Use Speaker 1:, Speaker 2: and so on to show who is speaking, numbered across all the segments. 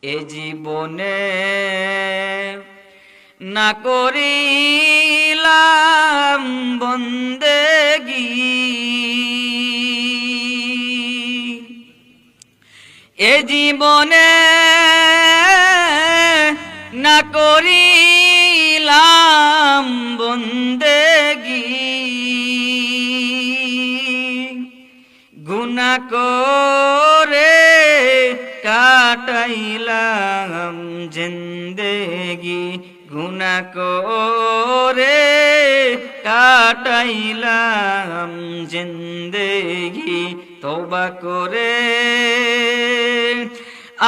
Speaker 1: এ জীবনে না করিলাম বন্দেগী, এ জীবনে না করিলাম বন্দেগী, গুনাহ করে কাটাইলাম জিন্দেগি, গুনাহ করে কাটাইলাম জিন্দেগি। তওবা করে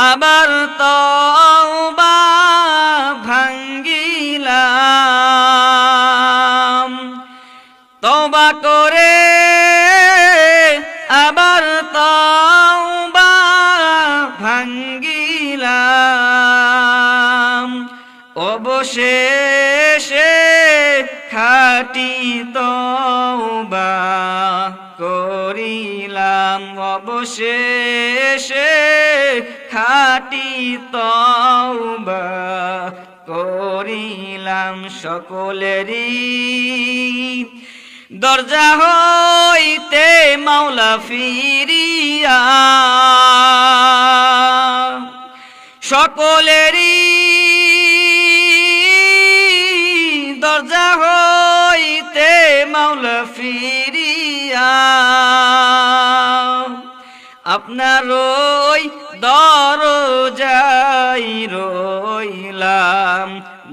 Speaker 1: আবার তওবা ভাঙ্গিলাম, তওবা করে আবার তওবা ভাঙ্গিলাম, অবশেষে খাঁটি তওবা করিলাম, অবশেষে খাঁটি তওবা করিলাম। সকলেরই দরজা হইতে মাওলা ফিরিয়া, সকলেরই দরজা হইতে মাওলা ফিরিয়া, আপনার ওই দরজায় রইলাম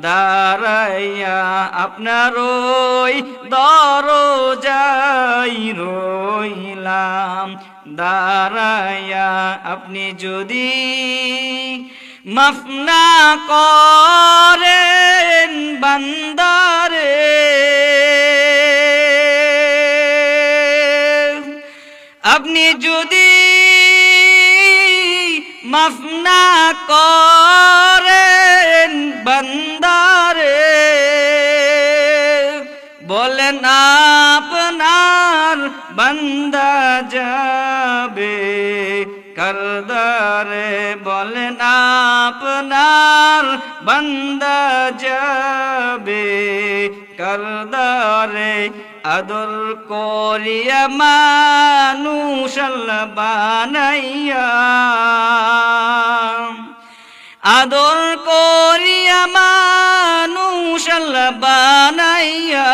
Speaker 1: দাঁড়াইয়া, আপনার ওই দরজায় রইলাম দাঁড়াইয়া। আপনি যদি মাফ না করেন বান্দারে, আপনি যদি মাফ না করেন বান্দারে, বলেন আপনার বান্দা যাবে কারদারে, বলেন আপনার বান্দা যাবে কারদারে। আদর করিয়া মানুষ আল্লাহ বানাইয়া, আদর করিয়া মানুষ আল্লাহ বানাইয়া,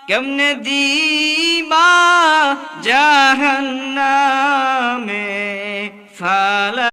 Speaker 1: কেমনে দিবা জাহান্নামে ফালা।